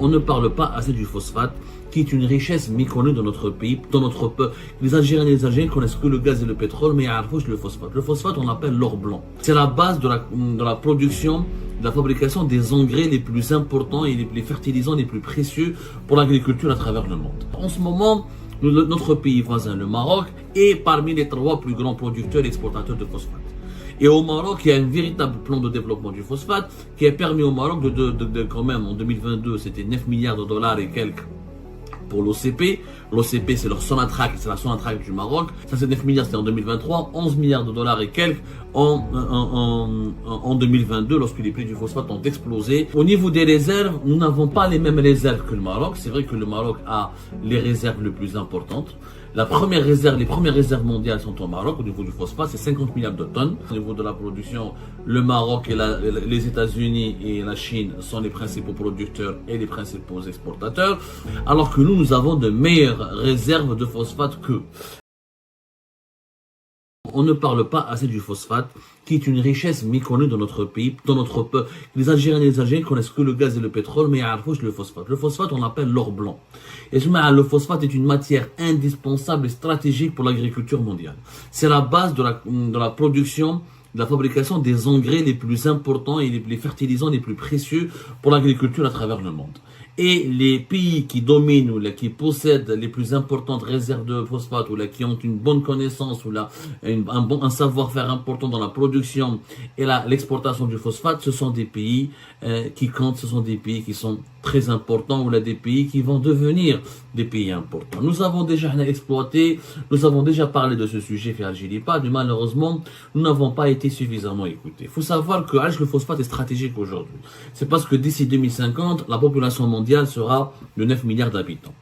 On ne parle pas assez du phosphate, qui est une richesse méconnue dans notre pays, dans notre peuple. Les Algériens et les Algériens connaissent que le gaz et le pétrole, mais ils le phosphate. Le phosphate, on l'appelle l'or blanc. C'est la base de la production, de la fabrication des engrais les plus importants et les fertilisants les plus précieux pour l'agriculture à travers le monde. En ce moment, notre pays voisin, le Maroc, est parmi les 3 plus grands producteurs et exportateurs de phosphate. Et au Maroc, il y a un véritable plan de développement du phosphate qui a permis au Maroc quand même, en 2022, c'était 9 milliards de dollars et quelques pour l'OCP. L'OCP, c'est leur Sonatrach, c'est la Sonatrach du Maroc. Ça, c'est 9 milliards, c'était en 2023. 11 milliards de dollars et quelques en 2022, lorsque les prix du phosphate ont explosé. Au niveau des réserves, nous n'avons pas les mêmes réserves que le Maroc. C'est vrai que le Maroc a les réserves les plus importantes. Les premières réserves mondiales sont au Maroc au niveau du phosphate, c'est 50 milliards de tonnes. Au niveau de la production, le Maroc et les États-Unis et la Chine sont les principaux producteurs et les principaux exportateurs, alors que nous avons de meilleures réserves de phosphate qu'eux. On ne parle pas assez du phosphate, qui est une richesse méconnue dans notre pays, dans notre peuple. Les Algériens et les Algériens connaissent que le gaz et le pétrole, mais ils le phosphate. Le phosphate, on l'appelle l'or blanc. Et le phosphate est une matière indispensable et stratégique pour l'agriculture mondiale. C'est la base de la production, de la fabrication des engrais les plus importants et les fertilisants les plus précieux pour l'agriculture à travers le monde. Et les pays qui dominent ou qui possèdent les plus importantes réserves de phosphate ou qui ont une bonne connaissance ou un savoir-faire important dans la production et l'exportation du phosphate, ce sont des pays qui comptent, ce sont des pays qui sont très importants ou des pays qui vont devenir des pays importants. Nous avons déjà exploité, nous avons déjà parlé de ce sujet fait Algéripa, mais malheureusement, nous n'avons pas été suffisamment écoutés. Il faut savoir que le phosphate est stratégique aujourd'hui. C'est parce que d'ici 2050, la population mondiale sera de 9 milliards d'habitants.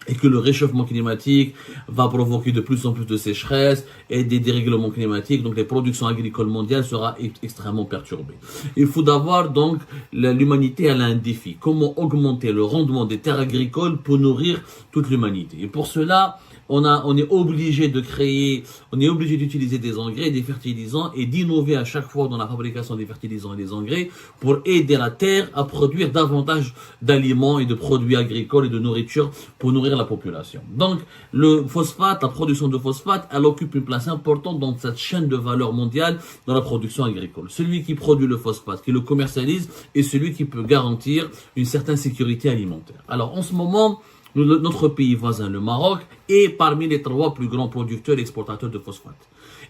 Et que le réchauffement climatique va provoquer de plus en plus de sécheresse et des dérèglements climatiques, donc les productions agricoles mondiales sera extrêmement perturbées. Il faut d'abord donc, l'humanité elle a un défi. Comment augmenter le rendement des terres agricoles pour nourrir toute l'humanité. Et pour cela, on est obligé d'utiliser des engrais, des fertilisants et d'innover à chaque fois dans la fabrication des fertilisants et des engrais pour aider la terre à produire davantage d'aliments et de produits agricoles et de nourriture pour nourrir la population. Donc, le phosphate, la production de phosphate, elle occupe une place importante dans cette chaîne de valeur mondiale dans la production agricole. Celui qui produit le phosphate, qui le commercialise, est celui qui peut garantir une certaine sécurité alimentaire. Alors, en ce moment, notre pays voisin, le Maroc, est parmi les 3 plus grands producteurs et exportateurs de phosphate.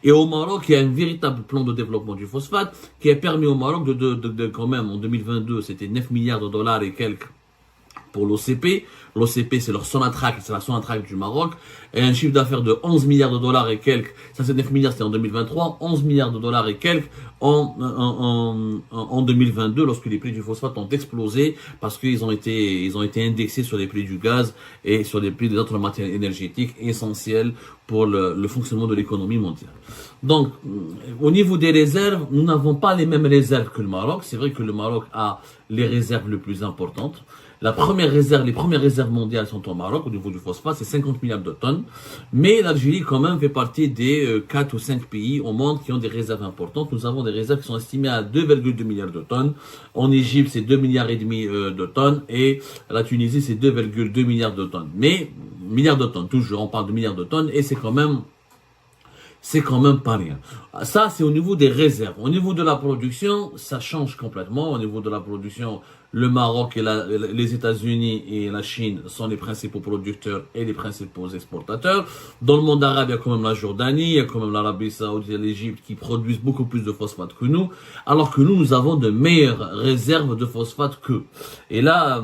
Et au Maroc, il y a un véritable plan de développement du phosphate qui a permis au Maroc quand même, en 2022, c'était 9 milliards de dollars et quelques pour l'OCP. L'OCP, c'est leur Sonatrach, c'est la Sonatrach du Maroc. Et un chiffre d'affaires de 11 milliards de dollars et quelques. Ça, c'est 9 milliards, c'était en 2023. 11 milliards de dollars et quelques en 2022, lorsque les prix du phosphate ont explosé, parce qu'ils ont été indexés sur les prix du gaz et sur les prix des autres matières énergétiques essentielles pour le fonctionnement de l'économie mondiale. Donc, au niveau des réserves, nous n'avons pas les mêmes réserves que le Maroc. C'est vrai que le Maroc a les réserves les plus importantes. Les premières réserves mondiales sont au Maroc au niveau du phosphate, c'est 50 milliards de tonnes. Mais l'Algérie quand même fait partie des 4 ou 5 pays au monde qui ont des réserves importantes. Nous avons des réserves qui sont estimées à 2,2 milliards de tonnes. En Égypte, c'est 2 milliards et demi de tonnes et la Tunisie, c'est 2,2 milliards de tonnes. Mais milliards de tonnes, toujours, on parle de milliards de tonnes et c'est quand même pas rien. Ça, c'est au niveau des réserves. Au niveau de la production, ça change complètement. Au niveau de la production, le Maroc et les États-Unis et la Chine sont les principaux producteurs et les principaux exportateurs. Dans le monde arabe, il y a quand même la Jordanie, il y a quand même l'Arabie Saoudite et l'Égypte qui produisent beaucoup plus de phosphate que nous, alors que nous avons de meilleures réserves de phosphate qu'eux. Et là,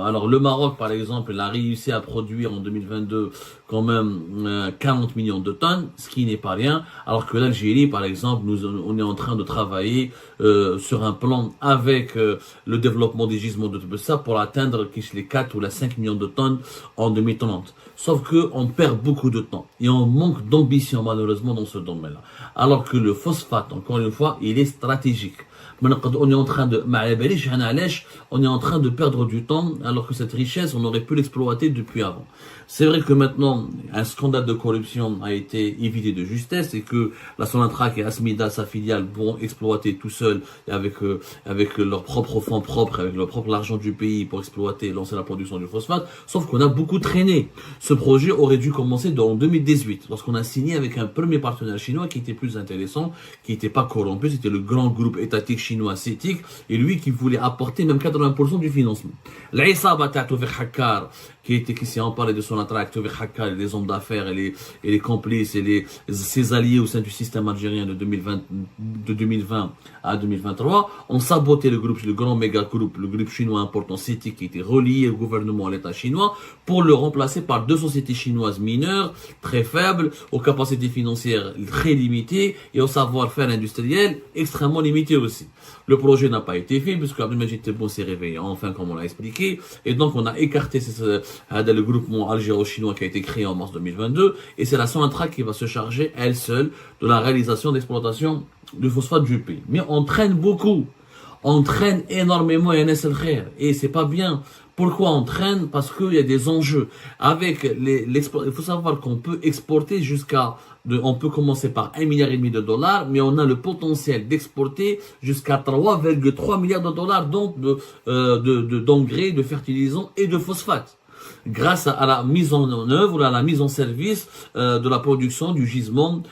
alors le Maroc, par exemple, il a réussi à produire en 2022 quand même 40 millions de tonnes, ce qui n'est pas rien, alors que l'Algérie, par exemple, on est en train de travailler sur un plan avec le développement des gisements de tout ça pour atteindre les 4 ou les 5 millions de tonnes en 2030. Sauf que on perd beaucoup de temps et on manque d'ambition malheureusement dans ce domaine-là. Alors que le phosphate, encore une fois, il est stratégique. On est en train de perdre du temps alors que cette richesse, on aurait pu l'exploiter depuis avant. C'est vrai que maintenant, un scandale de corruption a été évité de justesse et que la Sonatrach et Asmida, sa filiale, vont exploiter tout seul seuls, et avec leurs propres fonds propres, avec leur propre argent du pays pour exploiter, lancer la production du phosphate. Sauf qu'on a beaucoup traîné. Ce projet aurait dû commencer en 2018, lorsqu'on a signé avec un premier partenaire chinois qui était plus intéressant, qui n'était pas corrompu, c'était le grand groupe étatique chinois CITIC, et lui qui voulait apporter même 80% du financement. L'Aïsaba Tatouvek Hakkar, qui s'est emparé de son attraque, Touvek Hakkar, et les hommes d'affaires et les complices et ses alliés au sein du système algérien de 2020 à 2023, ont saboté le grand méga groupe, le groupe chinois important CITIC qui était relié au gouvernement, à l'État chinois, pour le remplacer par deux sociétés chinoises mineures, très faibles, aux capacités financières très limitées et au savoir-faire industriel extrêmement limité aussi. Le projet n'a pas été fait puisque Abdelmajid Tebboune s'est réveillé enfin, comme on l'a expliqué, et donc on a écarté le groupement algéro-chinois qui a été créé en mars 2022, et c'est la Sonatrach qui va se charger elle seule de la réalisation d'exploitation du phosphate du pays. Mais on traîne beaucoup, on traîne énormément, et c'est pas bien. Pourquoi on traîne? Parce qu'il y a des enjeux. Il faut savoir qu'on peut exporter on peut commencer par 1,5 milliard de dollars, mais on a le potentiel d'exporter jusqu'à 3,3 milliards de dollars d'engrais, de fertilisants et de phosphate, grâce à la mise en œuvre, à la mise en service de la production des gisements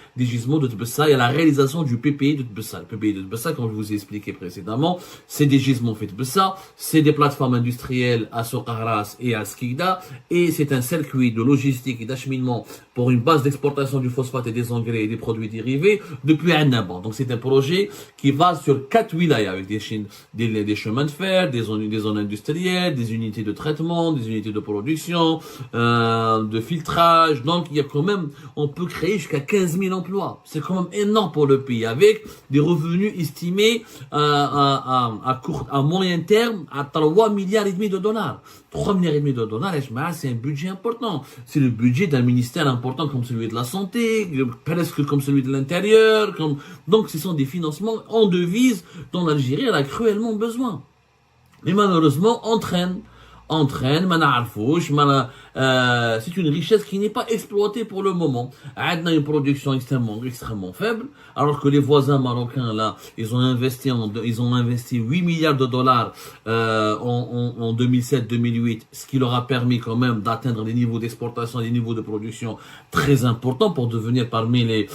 de Tbessa et à la réalisation du PPI de Tbessa. Le PPI de Tbessa, comme je vous ai expliqué précédemment, c'est des gisements faits de Tbessa, c'est des plateformes industrielles à Soqaras et à Skikda, et c'est un circuit de logistique et d'acheminement pour une base d'exportation du phosphate et des engrais et des produits dérivés depuis Annaban. Donc c'est un projet qui va sur 4 wilayas avec des chemins de fer, des zones industrielles, des unités de traitement, des unités de production, de filtrage. Donc il y a quand même, on peut créer jusqu'à 15 000 emplois. C'est quand même énorme pour le pays, avec des revenus estimés à moyen terme à 3,5 milliards de dollars. 3,5 milliards de dollars, c'est un budget important. C'est le budget d'un ministère important comme celui de la santé, presque comme celui de l'intérieur. Donc ce sont des financements en devises dont l'Algérie a cruellement besoin. Mais malheureusement, on traîne, c'est une richesse qui n'est pas exploitée pour le moment. On a une production extrêmement faible, alors que les voisins marocains, là, ils ont investi 8 milliards de dollars en 2007-2008, ce qui leur a permis quand même d'atteindre des niveaux d'exportation, des niveaux de production très importants pour devenir parmi les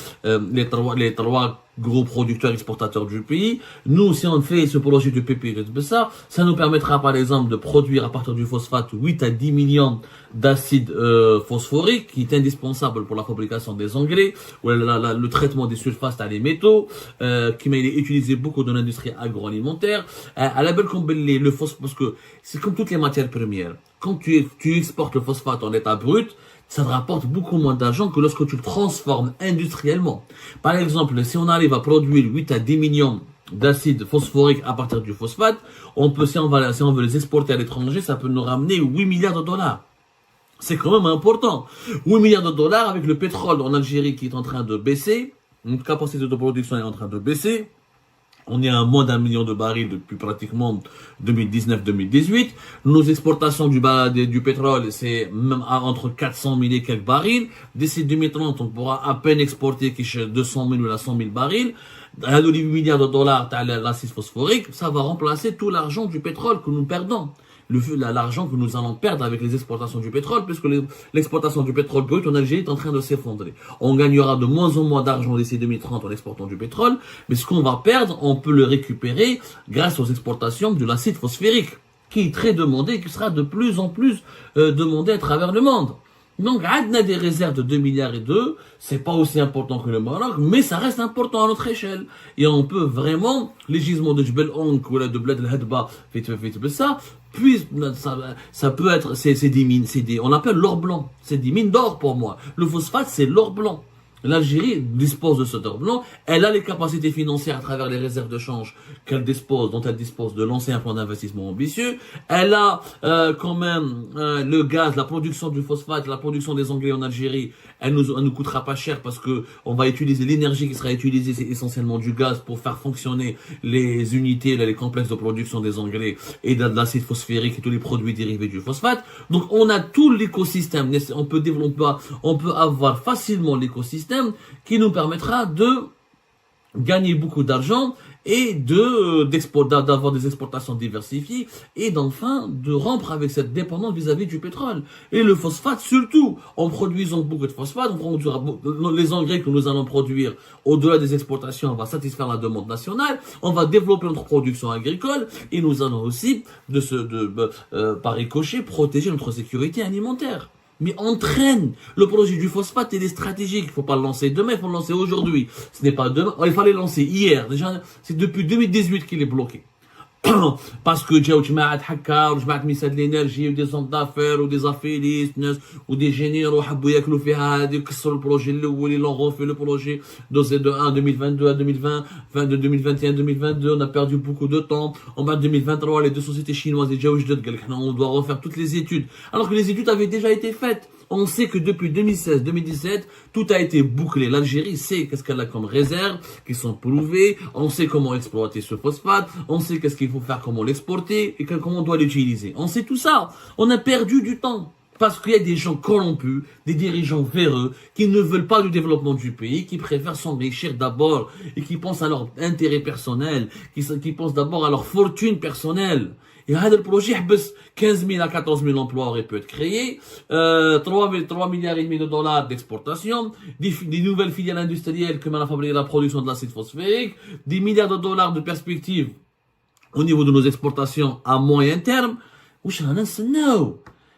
trois gros producteurs exportateurs du pays. Nous, si on fait ce projet de PPI de Tbessa, ça nous permettra par exemple de produire à partir du phosphate 8 à 10 millions d'acide phosphorique, qui est indispensable pour la fabrication des engrais, ou le traitement des surfaces à les métaux, qui est utilisé beaucoup dans l'industrie agroalimentaire. À la belle combiner le phosphate, parce que c'est comme toutes les matières premières. Quand tu exportes le phosphate en état brut, ça te rapporte beaucoup moins d'argent que lorsque tu le transformes industriellement. Par exemple, si on arrive à produire 8 à 10 millions d'acide phosphorique à partir du phosphate, si on veut les exporter à l'étranger, ça peut nous ramener 8 milliards de dollars. C'est quand même important. 8 milliards de dollars avec le pétrole en Algérie qui est en train de baisser, notre capacité de production est en train de baisser. On est à moins d'1 million de barils depuis pratiquement 2019-2018. Nos exportations du pétrole, c'est même entre 400 000 et quelques barils. D'ici 2030, on pourra à peine exporter 200 000 ou 100 000 barils. À 8 milliards de dollars, l'acide phosphorique, ça va remplacer tout l'argent du pétrole que nous perdons. L'argent que nous allons perdre avec les exportations du pétrole, puisque l'exportation du pétrole brut en Algérie est en train de s'effondrer. On gagnera de moins en moins d'argent d'ici 2030 en exportant du pétrole, mais ce qu'on va perdre, on peut le récupérer grâce aux exportations de l'acide phosphérique, qui est très demandé et qui sera de plus en plus demandé à travers le monde. Donc, on a des réserves de 2 milliards et 2, c'est pas aussi important que le Maroc, mais ça reste important à notre échelle. Et on peut vraiment, les gisements de Jbel Onk ou de Bled el-Hadba, ça peut être, c'est des mines, on appelle l'or blanc. C'est des mines d'or pour moi. Le phosphate, c'est l'or blanc. L'Algérie dispose de cet or blanc, elle a les capacités financières à travers les réserves de change dont elle dispose de lancer un plan d'investissement ambitieux. Elle a quand même le gaz, la production du phosphate, la production des engrais en Algérie. Elle nous coûtera pas cher parce que on va utiliser l'énergie qui sera utilisée, c'est essentiellement du gaz pour faire fonctionner les unités, les complexes de production des engrais et de l'acide phosphérique et tous les produits dérivés du phosphate. Donc on a tout l'écosystème. On peut avoir facilement l'écosystème qui nous permettra gagner beaucoup d'argent et d'avoir des exportations diversifiées et d'enfin de rompre avec cette dépendance vis-à-vis du pétrole. Et le phosphate surtout, en produisant beaucoup de phosphate, les engrais que nous allons produire au-delà des exportations, on va satisfaire la demande nationale, on va développer notre production agricole et nous allons aussi, par ricochet, protéger notre sécurité alimentaire. Mais on traîne. Le projet du phosphate, il est stratégique. Il ne faut pas le lancer demain, il faut le lancer aujourd'hui. Ce n'est pas demain. Il fallait le lancer hier. Déjà, c'est depuis 2018 qu'il est bloqué. Parce que جاو جماعة حكا وجماعة ميساد الانرجي ودي زون دافير ودي زافيليست ناس ودي جينيرو حبوا ياكلوا فيها هذه وكسروا البروجي الاول ils l'ont refait le projet de 1 2022 à 2020 de 2021 2022 on a perdu beaucoup de temps en bas 2023 les deux sociétés chinoises et جاو جدد قال لك on doit refaire toutes les études alors que les études avaient déjà été faites. On sait que depuis 2016-2017, tout a été bouclé. L'Algérie sait qu'est-ce qu'elle a comme réserves, qui sont prouvées. On sait comment exploiter ce phosphate. On sait qu'est-ce qu'il faut faire, comment l'exporter et comment on doit l'utiliser. On sait tout ça. On a perdu du temps. Parce qu'il y a des gens corrompus, des dirigeants véreux, qui ne veulent pas du développement du pays, qui préfèrent s'enrichir d'abord et qui pensent à leur intérêt personnel, qui pensent d'abord à leur fortune personnelle. Et le projet, 15 000 à 14 000 emplois auraient pu être créés, 3 milliards et demi de dollars d'exportation, des nouvelles filiales industrielles comme la fabrique la production de l'acide phosphérique, 10 milliards de dollars de perspectives au niveau de nos exportations à moyen terme.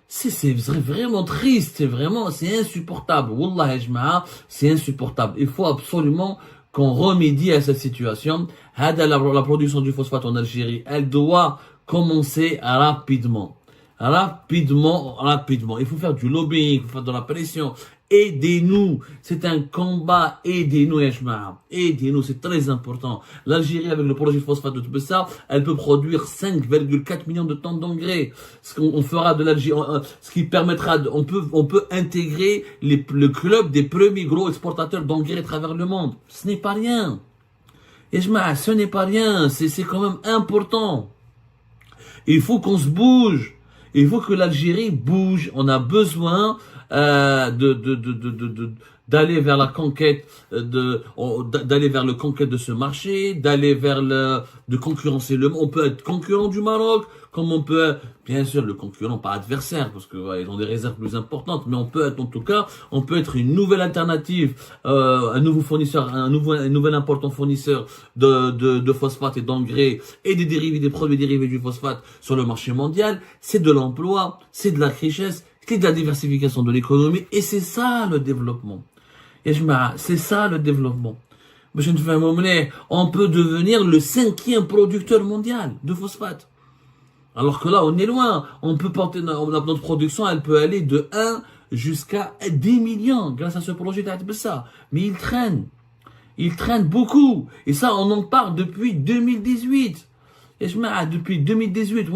C'est vraiment triste, c'est insupportable. Wallah, c'est insupportable. Il faut absolument qu'on remédie à cette situation. La production du phosphate en Algérie, elle doit commencer rapidement. Il faut faire du lobbying, il faut faire de la pression. Aidez-nous. C'est un combat. Aidez-nous, Aidez-nous, c'est très important. L'Algérie, avec le projet de phosphate de Tbessa, elle peut produire 5,4 millions de tonnes d'engrais. Ce qu'on fera de l'Algérie, ce qui permettra, on peut intégrer le club des premiers gros exportateurs d'engrais à travers le monde. Ce n'est pas rien. Ce n'est pas rien. C'est quand même important. Il faut qu'on se bouge. Il faut que l'Algérie bouge. On a besoin d'aller vers la conquête d'aller vers le conquête de ce marché, de concurrencer le monde. On peut être concurrent du Maroc, comme on peut être, bien sûr, le concurrent, pas adversaire, parce que ils ont des réserves plus importantes, mais on peut être, en tout cas, on peut être une nouvelle alternative, un nouveau fournisseur, un nouvel important fournisseur de phosphate et d'engrais et des produits dérivés du phosphate sur le marché mondial. C'est de l'emploi, c'est de la richesse, c'est de la diversification de l'économie, et c'est ça le développement. C'est ça le développement. On peut devenir le 5e producteur mondial de phosphate. Alors que là, on est loin. On peut porter notre production, elle peut aller de 1 jusqu'à 10 millions grâce à ce projet d'Atbessa. Mais il traîne. Il traîne beaucoup. Et ça, on en parle depuis 2018. Depuis 2018.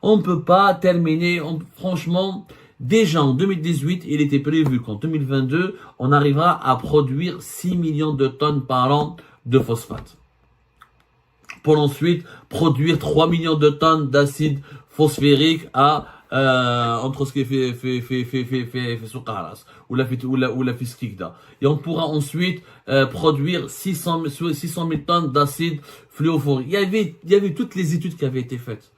On ne peut pas terminer, franchement, déjà en 2018, il était prévu qu'en 2022, on arrivera à produire 6 millions de tonnes par an de phosphate. Pour ensuite produire 3 millions de tonnes d'acide phosphérique entre ce qui fait Soukaras ou la Fiskikda. Et on pourra ensuite produire 600 000 tonnes d'acide fluophorique. Il y avait toutes les études qui avaient été faites.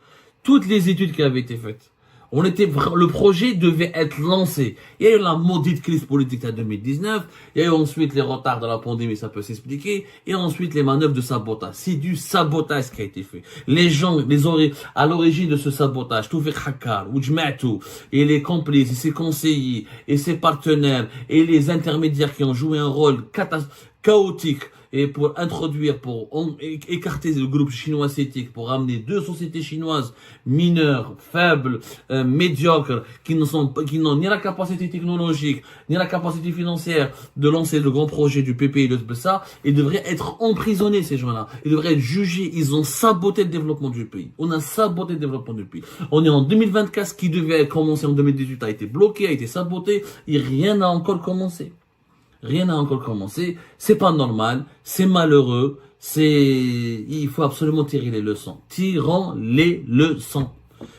Le projet devait être lancé. Il y a eu la maudite crise politique en 2019. Il y a eu ensuite les retards de la pandémie, ça peut s'expliquer. Et ensuite les manœuvres de sabotage. C'est du sabotage qui a été fait. Les gens, à l'origine de ce sabotage, Toufik Hakkar, Oujma'tou, et les complices, et ses conseillers, et ses partenaires, et les intermédiaires qui ont joué un rôle chaotique, et pour écarter le groupe chinois CETIC, pour ramener 2 sociétés chinoises mineures, faibles, médiocres, qui n'ont ni la capacité technologique, ni la capacité financière de lancer le grand projet du PPI de Tbessa, ils devraient être emprisonnés, ces gens-là. Ils devraient être jugés. Ils ont saboté le développement du pays. On a saboté le développement du pays. On est en 2024, ce qui devait commencer en 2018 a été bloqué, a été saboté, et rien n'a encore commencé. C'est pas normal, c'est malheureux, il faut absolument tirer les leçons. Tirons les leçons.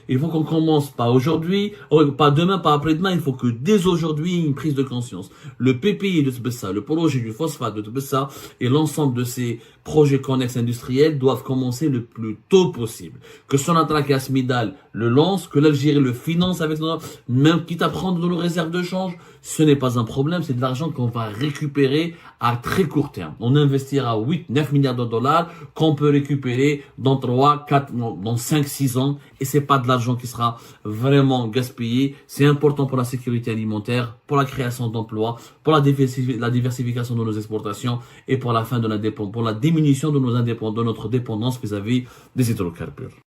Il faut qu'on commence pas aujourd'hui, pas demain, pas après-demain. Il faut que dès aujourd'hui, une prise de conscience. Le PPI de Tbessa, le projet du phosphate de Tbessa et l'ensemble de ces projets connexes industriels doivent commencer le plus tôt possible. Que Sonatrach et Asmidal le lancent, que l'Algérie le finance avec même quitte à prendre de nos réserves de change, ce n'est pas un problème, c'est de l'argent qu'on va récupérer à très court terme. On investira 8, 9 milliards de dollars qu'on peut récupérer dans 3, 4, dans 5, 6 ans et c'est pas de l'argent qui sera vraiment gaspillé. C'est important pour la sécurité alimentaire, pour la création d'emplois, pour la diversification de nos exportations et pour la fin de la dépendance, pour la diminution de notre dépendance vis-à-vis des hydrocarbures.